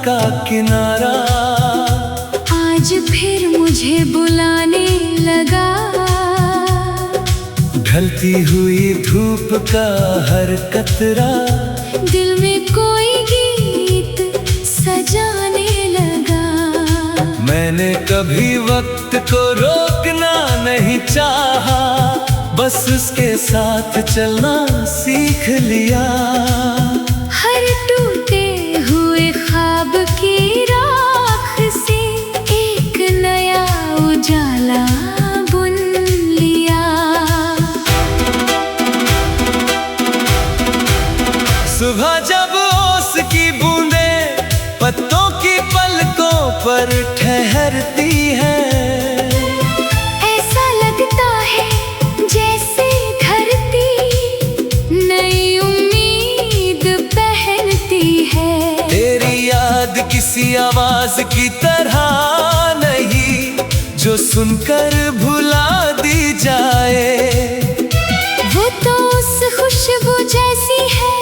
का किनारा आज फिर मुझे बुलाने लगा। ढलती हुई धूप का हर कतरा दिल में कोई गीत सजाने लगा। मैंने कभी वक्त को रोकना नहीं चाहा, बस उसके साथ चलना सीख लिया। हर टूटे हुए ख्वाब की राख से एक नया उजाला बुन लिया। सुबह जब ओस की बूंदें पत्तों की पलकों पर ठहरती है, ऐसा लगता है जैसे धरती नई उम्मीद पहनती है। तेरी याद किसी आवाज की तरह नहीं जो सुनकर भुला दी जाए। वो तो उस खुशबू जैसी है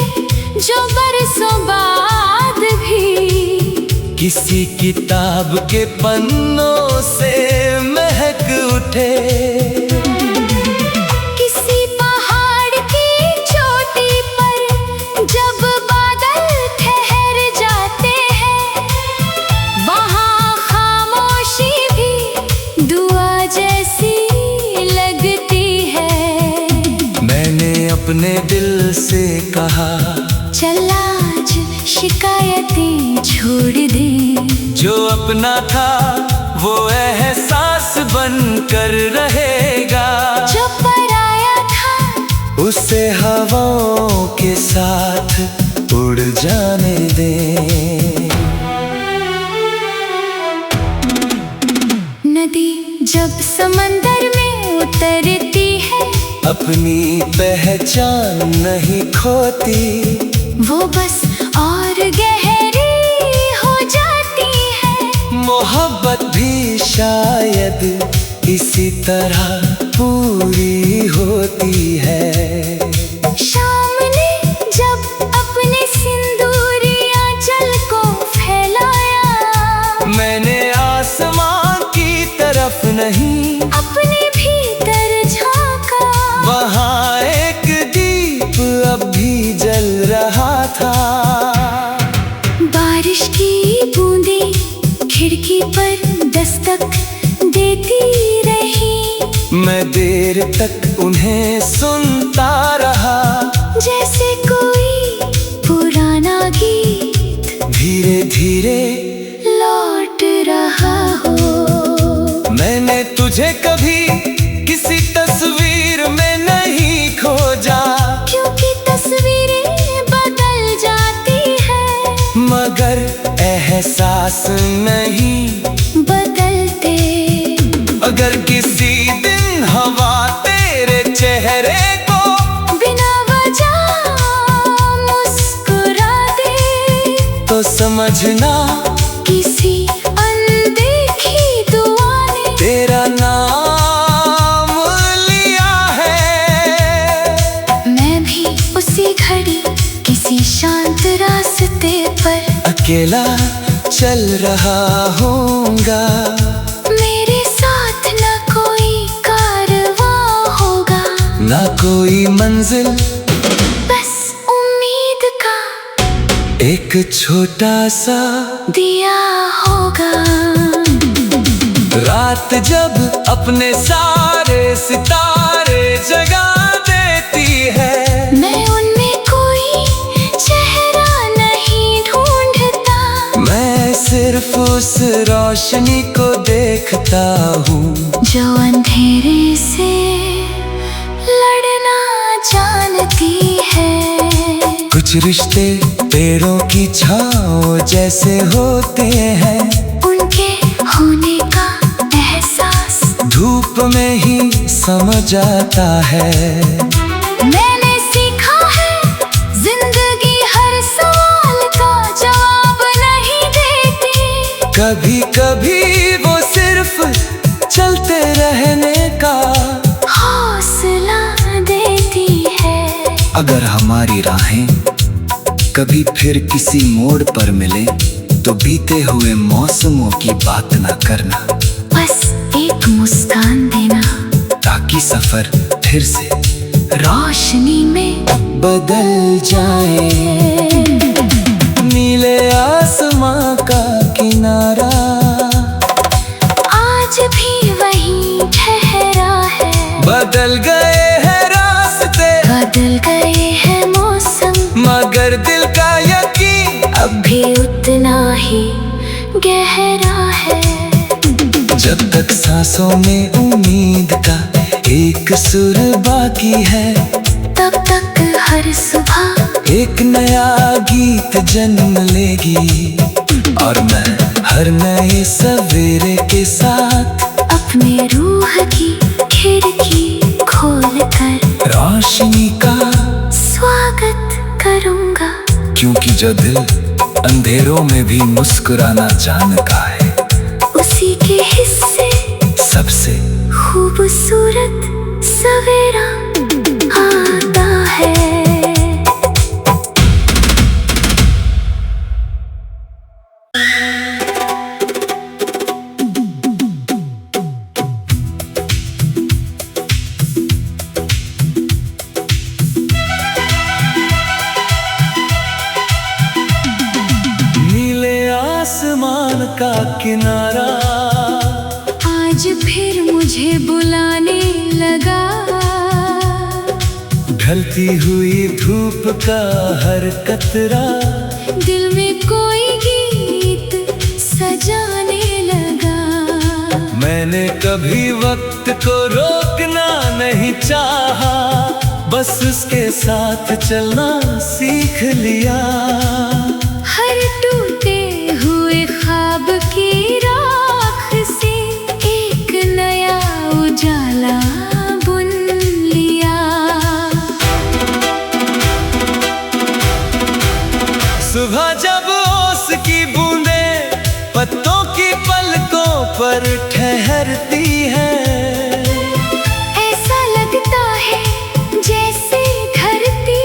जो बरसों बाद भी किसी किताब के पन्नों से महक उठे। किसी पहाड़ की चोटी पर जब बादल ठहर जाते हैं, वहाँ खामोशी भी दुआ जैसी लगती है। मैंने अपने दिल से कहा चल आज शिकायतें छोड़ दे। जो अपना था वो एहसास बनकर रहेगा, जो पराया था उसे हवाओं के साथ उड़ जाने दे। नदी जब समंदर में उतरती है, अपनी पहचान नहीं खोती, वो बस और गहरी हो जाती है। मोहब्बत भी शायद इसी तरह पूरी होती है। शाम ने जब अपने सिंदूरी आंचल को फैलाया, मैंने आसमां की तरफ नहीं अपने भीतर झांका। वहाँ एक दीप अब भी जल रहा था। बारिश की बूंदें खिड़की पर दस्तक देती रही। मैं देर तक उन्हें सुनता रहा, जैसे कोई पुराना गीत धीरे धीरे लौट रहा हो। मैंने तुझे कभी किसी तस्वीर में नहीं खोजा, क्योंकि तस्वीरें बदल जाती है मगर एहसास नहीं बदलते। अगर किसी दिन हवा तेरे चेहरे को बिना वजह मुस्कुरा दे, तो समझना किसी अनदेखी दुआ ने तेरा नाम लिया है। मैं भी उसी घड़ी किसी शांत रास्ते पर अकेला चल रहा हूँगा, मेरे साथ न कोई कारवां होगा, ना कोई मंजिल, बस उम्मीद का एक छोटा सा दिया होगा। रात जब अपने सारे सितारे जगा देती है, मैं उनमें कोई चेहरा नहीं ढूंढता, मैं सिर्फ उस रोशनी को देखता हूँ जो अंधेरे से लड़ना जानती है। कुछ रिश्ते पेड़ों की छाँव जैसे होते हैं, उनके होने का एहसास धूप में ही समझ आता है। मैंने सीखा है जिंदगी हर सवाल का जवाब नहीं देती, कभी कभी वो सिर्फ चलते रहने का हौसला देती है। अगर हमारी राहें कभी फिर किसी मोड़ पर मिले, तो बीते हुए मौसमों की बात ना करना। बस एक मुस्कान देना, ताकि सफर फिर से रोशनी में बदल जाए। नीले आसमां का किनारा आज भी वहीं ठहरा है। बदल गए हैं रास्ते, बदल गए हैं मौसम, मगर दिल का यकीन अब भी उतना ही गहरा है। जब तक सांसों में उम्मीद का एक सुर बाकी है, तब तक हर सुबह एक नया गीत जन्म लेगी। और मैं हर नए सवेरे के साथ अपने रूह की खिड़की खोल कर रोशनी का स्वागत करूंगा। क्योंकि जो दिल अंधेरों में भी मुस्कुराना जानता है, उसी के हिस्से सबसे खूबसूरत सवेरा आता है। नीले आसमान का किनारा आज फिर मुझे बुलाने लगा। ढलती हुई धूप का हर कतरा दिल में कोई गीत सजाने लगा। मैंने कभी वक्त को रोकना नहीं चाहा, बस उसके साथ चलना सीख लिया। हर टूटे हुए ख्वाब की राख से एक नया उजाला बुन लिया। सुबह जब ओस की बूंदें पत्तों की पलकों पर ठहरती हैं, ऐसा लगता है जैसे धरती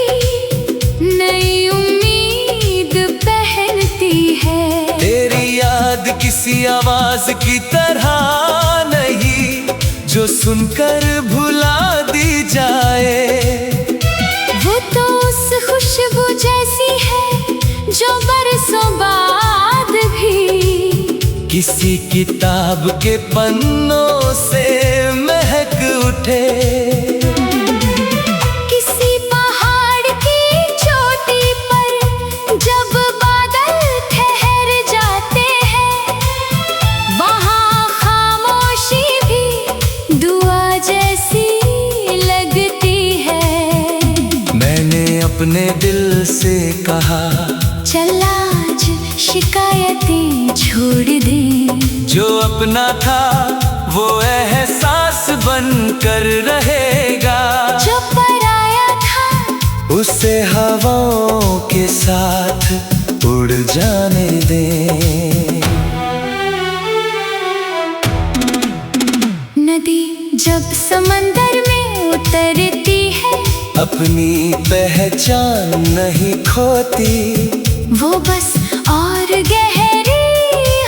नई उम्मीद पहनती है। तेरी याद किसी आवाज की तरह नहीं, जो सुनकर भुला दी जाए। वो तो उस खुशबू जैसी है जो बरसों बाद भी किसी किताब के पन्नों से महक उठे। किसी पहाड़ की चोटी पर जब बादल ठहर जाते हैं, वहाँ खामोशी भी दुआ जैसी लगती है। मैंने अपने दिल से कहा, चल आज शिकायतें छोड़ दे। जो अपना था वो एहसास बन कर रहेगा। जो पराया था उसे हवाओं के साथ उड़ जाने दे। नदी जब समंदर में उतरती है, अपनी पहचान नहीं खोती। वो बस और गहरी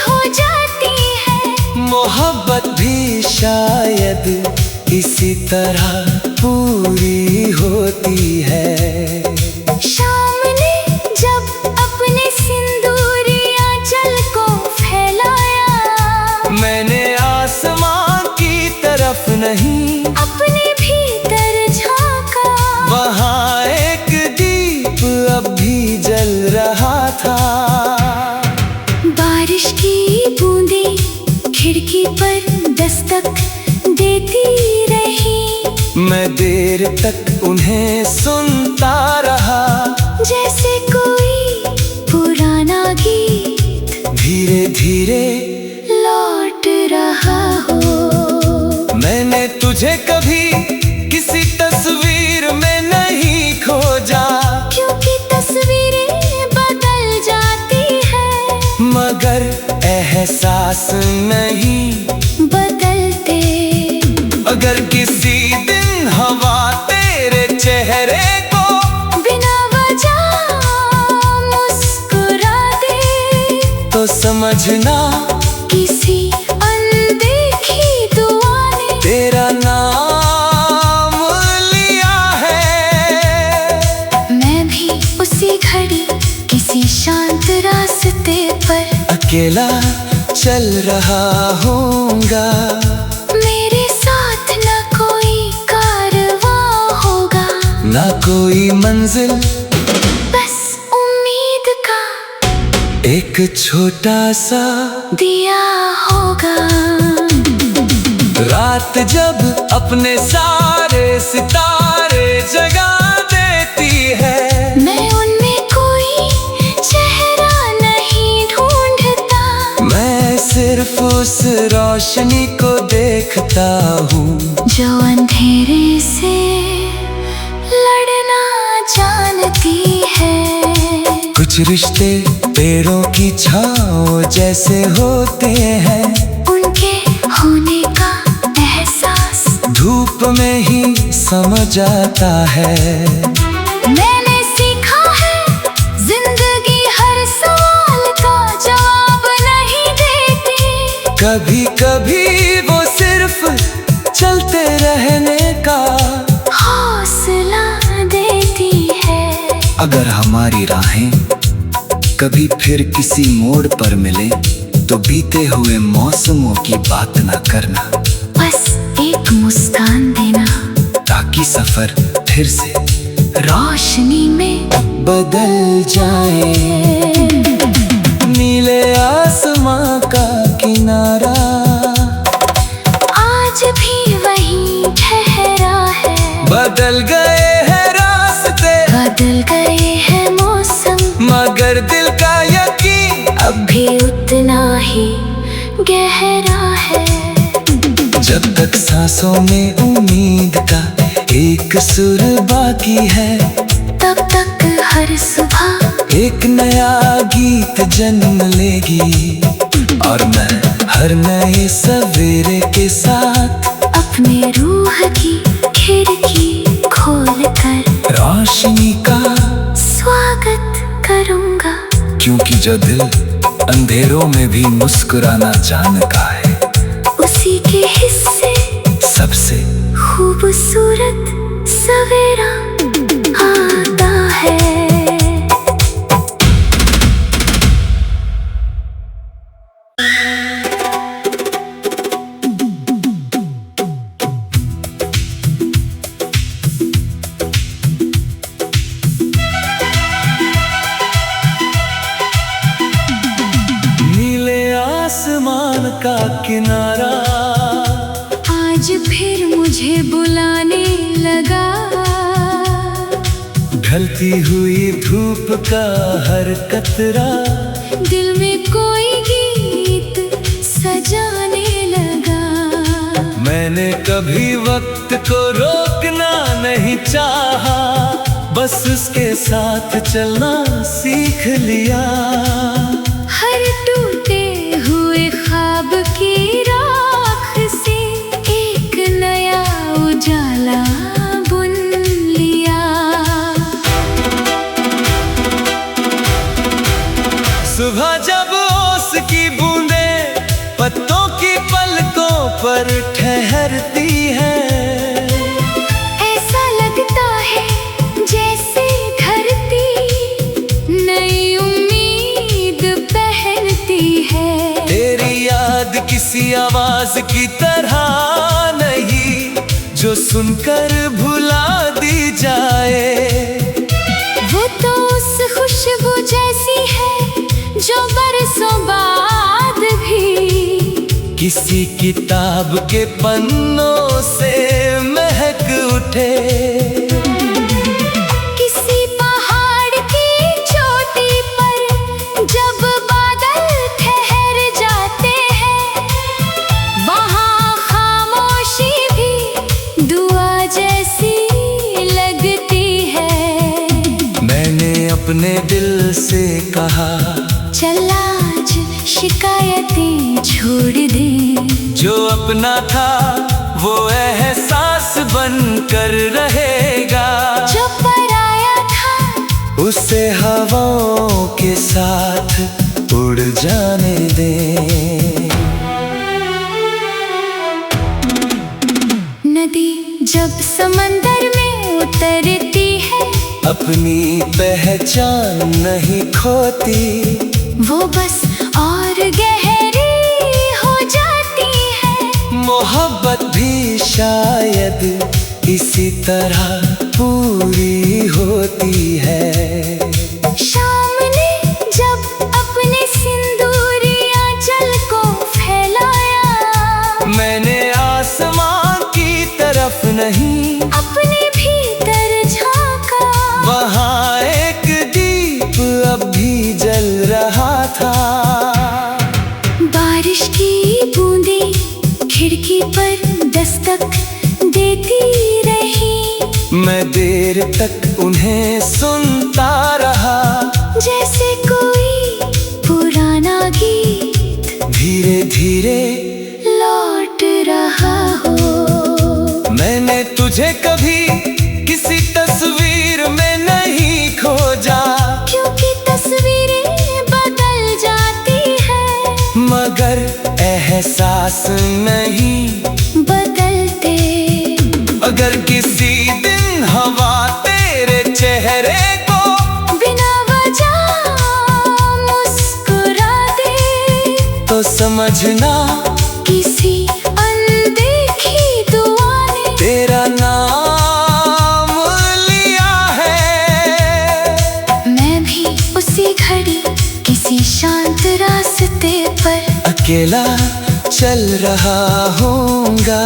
हो जाती है। मोहब्बत भी शायद इसी तरह पूरी होती है। शाम ने जब अपने सिंदूरी आंचल को फैलाया, मैंने आसमां की तरफ नहीं, अपने भीतर झांका। वहाँ एक दीप अब भी जल रहा था। बारिश की बूंदें खिड़की पर दस्तक देती रही। मैं देर तक उन्हें सुनता रहा, जैसे कोई पुराना गीत धीरे धीरे लौट रहा हो। मैंने तुझे कभी किसी तस्वीर में नहीं खोजा, क्योंकि तस्वीरें बदल जाती हैं, मगर एहसास नहीं बदलते। अगर किसी दिन हवा तेरे चेहरे को बिना वजह मुस्कुरा दे, तो समझना, किसी अनदेखी दुआ ने तेरा नाम लिया है। मैं भी उसी घड़ी किसी शांत रास्ते पर अकेला चल रहा होऊंगा, मेरे साथ न कोई कारवां होगा, ना कोई मंजिल, बस उम्मीद का एक छोटा सा दिया होगा। रात जब अपने सारे सितारे जगा देती है, मैं उनमें कोई चेहरा नहीं ढूंढता, मैं सिर्फ उस रोशनी को देखता हूँ जो अंधेरे से लड़ना जानती है। कुछ रिश्ते पेड़ों की छाँव जैसे होते हैं, उनके होने का एहसास धूप में ही समझ आता है। मैंने सीखा है, जिंदगी हर सवाल का जवाब नहीं देती, कभी कभी वो सिर्फ चलते रहने का हौसला देती है। अगर हमारी राहें कभी फिर किसी मोड़ पर मिले, तो बीते हुए मौसमों की बात ना करना, बस एक मुस्कान देना, ताकि सफर फिर से रोशनी में बदल जाए। नीले आसमां का किनारा आज भी वहीं ठहरा है, बदल गए हैं रास्ते, बदल गए हैं मौसम, मगर दिल का यकीन अब भी उतना ही गहरा है। जब तक सांसों में उम्मीद का एक सुर बाकी है, तब तक हर सुबह एक नया गीत जन्म लेगी, और मैं हर नए सवेरे के साथ अपने रूह की खिड़की खोल कर रोशनी का स्वागत करूंगा। क्योंकि जो दिल अंधेरों में भी मुस्कुराना जानता है, उसी के हिस्से सबसे खूबसूरत सवेरा आता है। नीले आसमान का किनारा आज फिर मुझे बुलाने लगा, ढलती हुई धूप का हर कतरा दिल में कोई गीत सजाने लगा। मैंने कभी वक्त को रोकना नहीं चाहा, बस उसके साथ चलना सीख लिया। हर टूटे हुए ख्वाब की राख से एक नया उजाला बुन लिया। सुबह जब ओस की बूंदें पत्तों की पलकों पर ठहरती हैं, ऐसा लगता है जैसे धरती नई उम्मीद पहनती है। तेरी याद किसी आवाज की तरह नहीं, जो सुनकर भुला दी जाए। वो तो उस खुशबू जैसी है जो बरसों बाद भी किसी किताब के पन्नों से महक उठे। किसी पहाड़ की चोटी पर जब बादल ठहर जाते हैं, वहाँ खामोशी भी दुआ जैसी लगती है। मैंने अपने दिल से कहा, चल आज शिकायतें छोड़ दे, जो अपना था वो एहसास बनकर रहेगा। जो पराया था उसे हवाओं के साथ उड़ जाने दे। नदी जब समंदर में उतरती है, अपनी पहचान नहीं खोती, वो बस और गहरी हो जाती है। मोहब्बत भी शायद इसी तरह पूरी होती है। शाम ने जब अपने सिंदूरिया जल को फैलाया, मैंने आसमान की तरफ नहीं, अपने भीतर झांका। वहाँ एक दीप अब भी जल रहा था। बारिश की बूंदें खिड़की पर दस्तक देती रही, मैं देर तक उन्हें सुनता रहा, जैसे कोई पुराना गीत धीरे धीरे लौट रहा हो। मैंने तुझे कभी किसी तस्वीर में नहीं खोजा, क्योंकि तस्वीरें बदल जाती हैं, मगर एहसास नहीं बदलते। अगर किसी दिन हवा तेरे चेहरे को बिना वजह मुस्कुरा दे, तो समझना किसी अनदेखी दुआ ने तेरा नाम लिया है। मैं भी उसी घड़ी किसी शांत रास्ते पर अकेला चल रहा होऊंगा,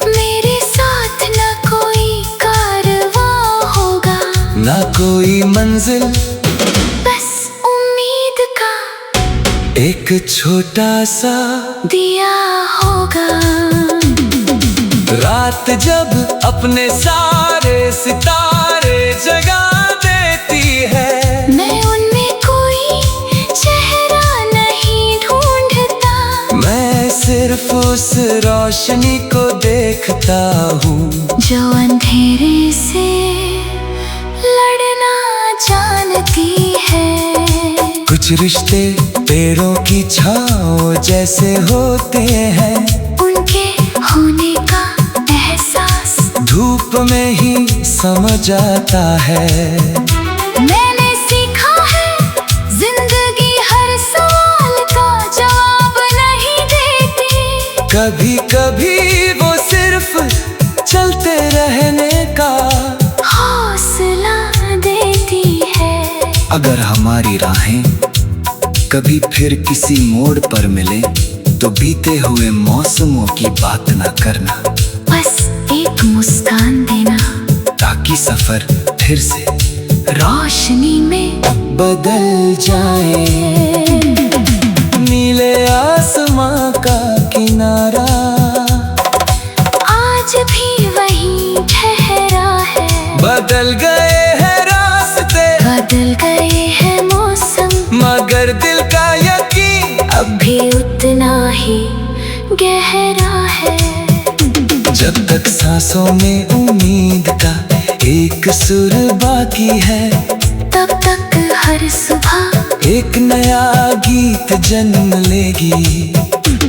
मेरे साथ न कोई कारवां होगा, ना कोई मंजिल, बस उम्मीद का एक छोटा सा दिया होगा। रात जब अपने सारे सितारे जगा देती है, मैं उनमें कोई चेहरा नहीं ढूंढता, मैं सिर्फ उस रोशनी को देखता हूँ, जो अंधेरे से लड़ना जानती है। कुछ रिश्ते पेड़ों की छाँव जैसे होते हैं, उनके होने का एहसास धूप में ही समझ आता है। मैंने सीखा है, जिंदगी हर सवाल का जवाब नहीं देती, कभी कभी वो सिर्फ चलते रहने का हौसला देती है। अगर हमारी राहें कभी फिर किसी मोड़ पर मिले, तो बीते हुए मौसमों की बात ना करना, बस एक मुस्कान देना, ताकि सफर फिर से रोशनी में बदल जाए। नीले आसमां का किनारा आज भी वहीं ठहरा है, बदल गए हैं रास्ते, बदल गए हैं मौसम, मगर दिल का यकीन अब भी उतना ही गहरा है। जब तक सांसों में उम्मीद का एक सुर बाकी है, तब तक हर सुबह एक नया गीत जन्म लेगी,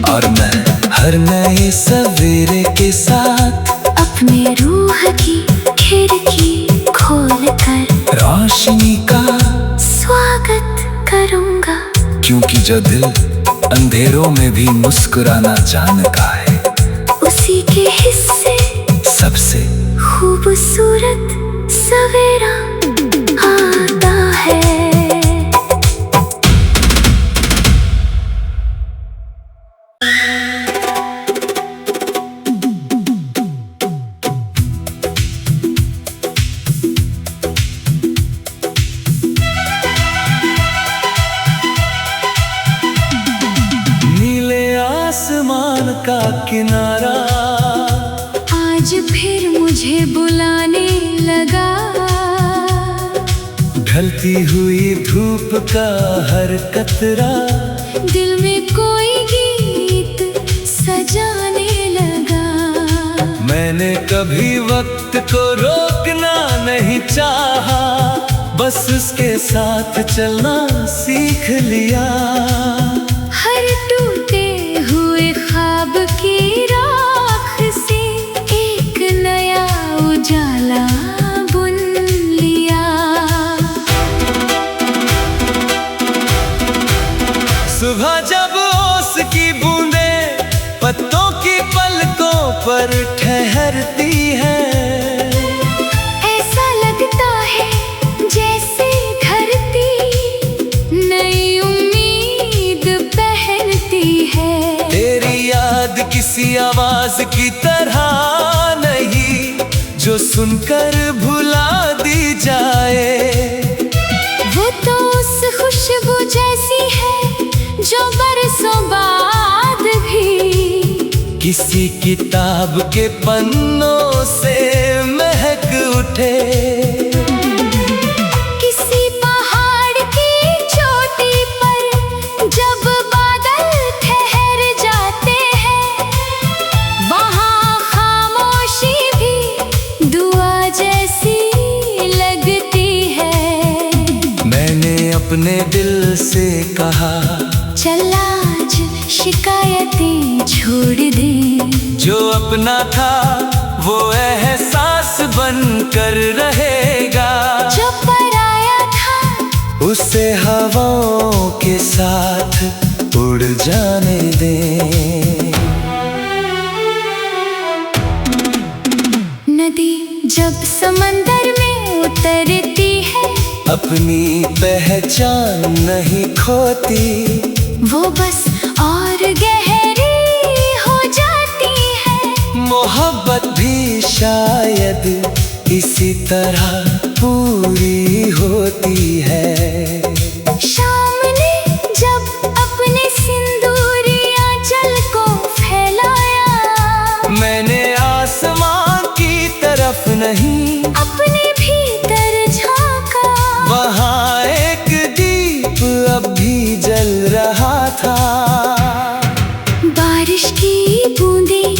और मैं हर नए सवेरे के साथ अपने रूह की खिड़की खोल कर रोशनी का स्वागत करूंगा। क्योंकि जो दिल अंधेरों में भी मुस्कुराना जानता है, उसी के हिस्से सबसे खूबसूरत सवेरा आता है। नीले आसमान का किनारा आज फिर मुझे बुलाने लगा, ढलती हुई धूप का हर कतरा दिल में कोई गीत सजाने लगा। मैंने कभी वक्त को रोकना नहीं चाहा, बस उसके साथ चलना सीख लिया। हर टूटे हुए ख्वाब की राख से एक नया उजाला बुन लिया। सुबह जब ओस की बूंदें पत्तों की पलकों पर ठहरती है, ऐसा लगता है जैसे धरती नई उम्मीद पहनती है। तेरी याद किसी आवाज की तरह नहीं जो सुनकर भुला दी जाए। वो तो उस खुशबू जैसी है जो बरसों बाद भी किसी किताब के पन्नों से महक उठे। किसी पहाड़ की चोटी पर जब बादल ठहर जाते हैं, वहाँ खामोशी भी दुआ जैसी लगती है। मैंने अपने दिल से कहा चल आज शिकायतें छोड़ दे। जो अपना था वो एहसास बनकर रहेगा, जो पराया था उसे हवाओं के साथ उड़ जाने दे। नदी जब समंदर में उतरती है, अपनी पहचान नहीं खोती। वो बस और गहरी हो जाती है। मोहब्बत भी शायद इसी तरह पूरी होती है। शाम ने जब अपने सिंदूरी आंचल को फैलाया, मैंने आसमां की तरफ नहीं अपने भीतर झांका। वहाँ एक दीप अब भी जल रहा था। बारिश की बूंदें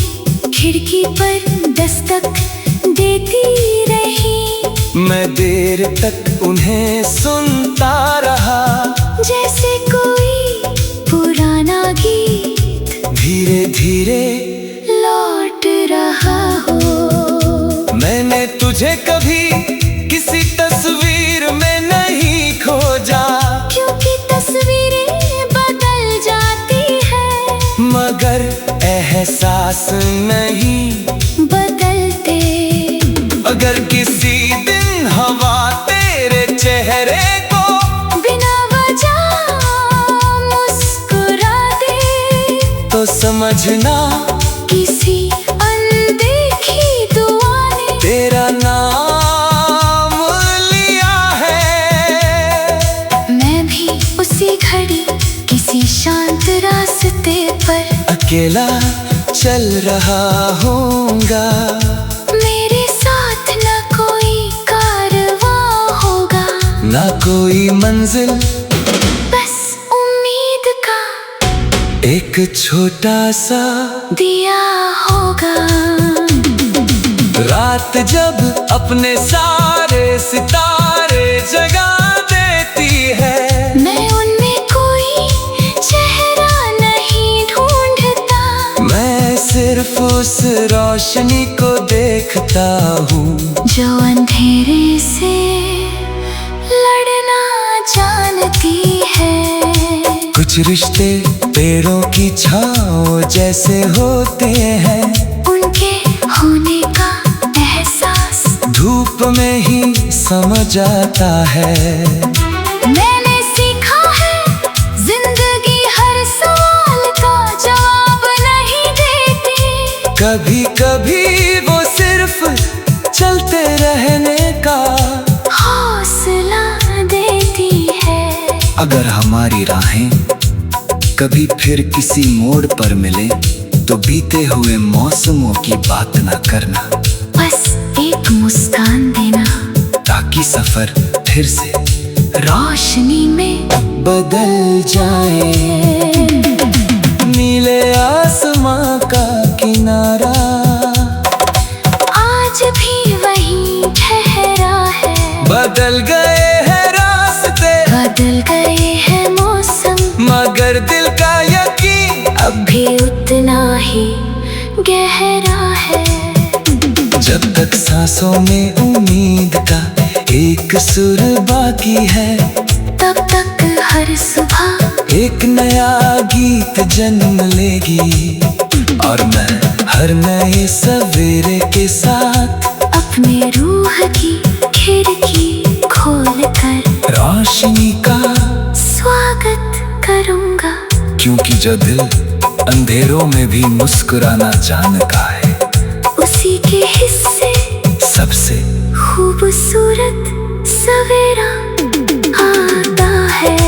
खिड़की पर दस्तक देती रही। मैं देर तक उन्हें सुनता रहा, जैसे कोई पुराना गीत धीरे धीरे लौट रहा हो। मैंने तुझे कभी किसी तस्वीर में नहीं खोजा, क्योंकि तस्वीरें बदल जाती हैं, मगर एहसास नहीं बदलते। अगर किसी दिन हवा तेरे चेहरे को बिना वजह मुस्कुरा दे, तो समझना किसी अनदेखी दुआ ने तेरा नाम लिया है। मैं भी उसी घड़ी किसी शांत रास्ते पर अकेला चल रहा हूँगा। मेरे साथ न कोई कारवां होगा, ना कोई मंजिल, बस उम्मीद का एक छोटा सा दिया होगा। रात जब अपने सारे सितारे जगा देती है, मैं उनमें कोई चेहरा नहीं ढूंढता। मैं सिर्फ उस रोशनी को देखता हूँ जो अंधेरे से लड़ना जानती है। कुछ रिश्ते पेड़ों की छाँव जैसे होते हैं, उनके होने का एहसास धूप में ही समझ आता है। मैंने सीखा है जिंदगी हर सवाल का जवाब नहीं देती। कभी कभी वो सिर्फ चलते रहने का हौसला देती है। अगर हमारी राहें कभी फिर किसी मोड़ पर मिले तो बीते हुए मौसमों की बात ना करना, बस एक मुस्कान देना, ताकि सफर फिर से रोशनी में बदल जाए। नीले आसमां का किनारा आज भी वहीं ठहरा है। बदल गए हैं पर दिल का यकीन अब भी उतना ही गहरा है। जब तक सांसों में उम्मीद का एक सुर बाकी है, तब तक हर सुबह एक नया गीत जन्म लेगी। और मैं हर नए सवेरे के साथ अपने रूह की खिड़की खोल कर रोशनी का स्वागत करूंगा। क्योंकि जो दिल अंधेरों में भी मुस्कुराना जानता है, उसी के हिस्से सबसे खूबसूरत सवेरा आता है।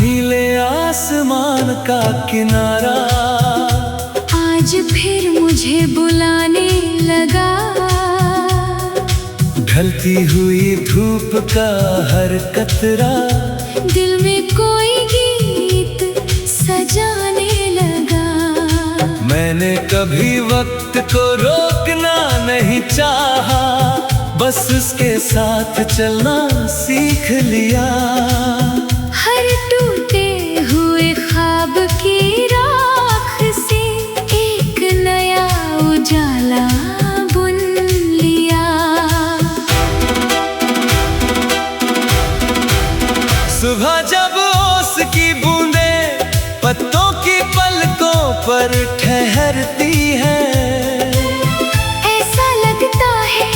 नीले आसमान का किनारा आज फिर मुझे बुलाने लगा। ढलती हुई धूप का हर कतरा दिल में कोई गीत सजाने लगा। मैंने कभी वक्त को रोकना नहीं चाहा, बस उसके साथ चलना सीख लिया। हर टूटे हुए ख्वाब की राख से एक नया उजाला बुन लिया। सुबह जब ओस की बूंदें पत्तों की पलकों पर ठहरती हैं, ऐसा लगता है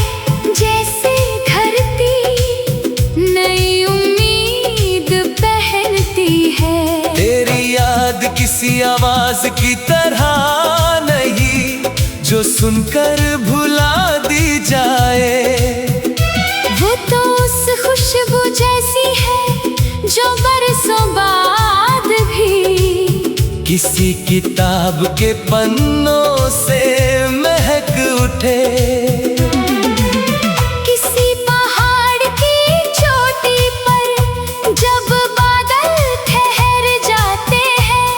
जैसे धरती नई उम्मीद पहनती है। तेरी याद किसी आवाज की तरह नहीं, जो सुनकर भुला दी जाए। वो तो उस खुशबू जैसी है जो बरसों बाद भी किसी किताब के पन्नों से महक उठे। किसी पहाड़ की चोटी पर जब बादल ठहर जाते हैं,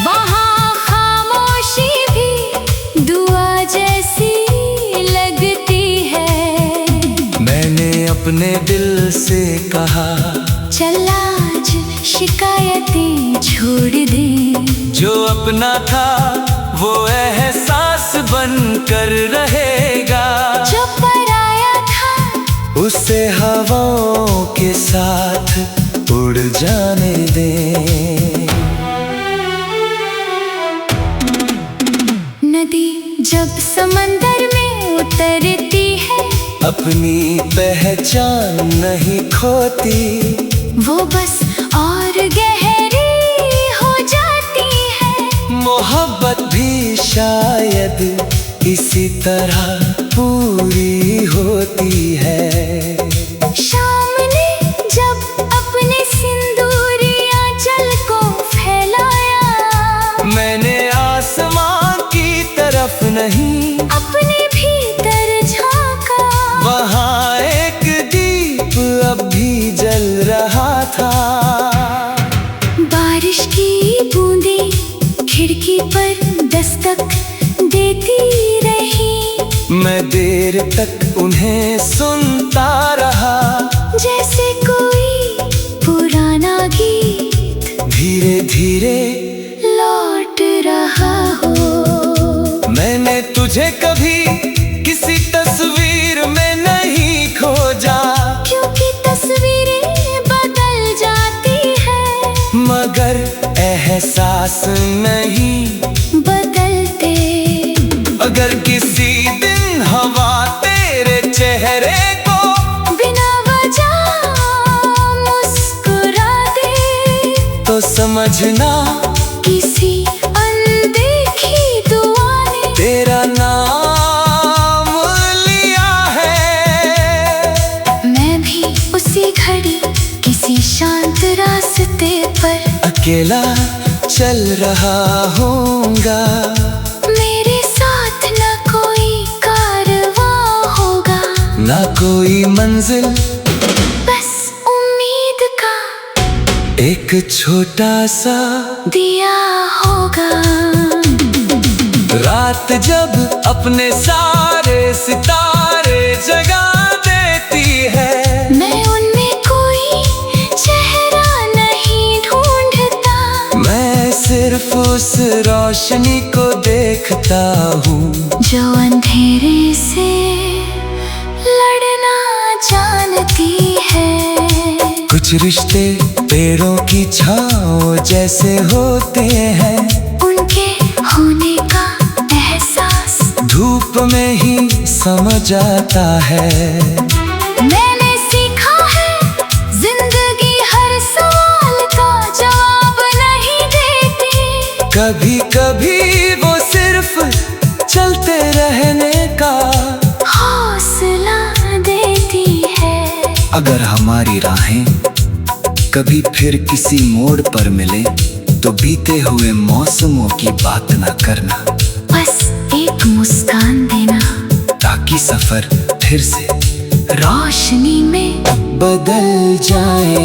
वहाँ खामोशी भी दुआ जैसी लगती है। मैंने अपने दिल से कहा, चल आज शिकायतें छोड़ दे। जो अपना था वो एहसास बन कर रहेगा। जो पराया था उसे हवाओं के साथ उड़ जाने दे। नदी जब समंदर में उतरती है, अपनी पहचान नहीं खोती। वो बस और गहरी हो जाती है। मोहब्बत भी शायद इसी तरह पूरी होती है। शाम ने जब अपने सिंदूरी आंचल को फैलाया, मैंने आसमां की तरफ नहीं, अपने भीतर झांका। वहाँ एक दीप अब भी जल रहा था। बारिश की बूंदें खिड़की पर दस्तक देती रही। मैं देर तक उन्हें सुनता रहा, जैसे कोई पुराना गीत धीरे धीरे लौट रहा हो। मैंने तुझे कभी किसी तस्वीर में नहीं खोजा, क्योंकि तस्वीरें बदल जाती हैं, मगर एहसास नहीं बदलते। अगर किसी दिन हवा तेरे चेहरे को बिना वजह मुस्कुरा दे, तो समझना किसी अनदेखी दुआ ने तेरा नाम लिया है। मैं भी उसी घड़ी किसी शांत रास्ते पर अकेला चल रहा हूँगा। मेरे साथ न कोई कारवां होगा, ना कोई मंजिल, बस एक छोटा सा दिया होगा। रात जब अपने सारे सितारे जगा देती है, मैं उनमें कोई चेहरा नहीं ढूंढता, मैं सिर्फ उस रोशनी को देखता हूँ जो अंधेरे से लड़ना जानती है। कुछ रिश्ते पेड़ों की छाँव जैसे होते हैं, उनके होने का एहसास धूप में ही समझ आता है। मैंने सीखा है जिंदगी हर सवाल का जवाब नहीं देती, कभी कभी वो सिर्फ चलते रहने का हौसला देती है। अगर हमारी राहें कभी फिर किसी मोड़ पर मिले तो बीते हुए मौसमों की बात ना करना, बस एक मुस्कान देना, ताकि सफर फिर से रोशनी में बदल जाए।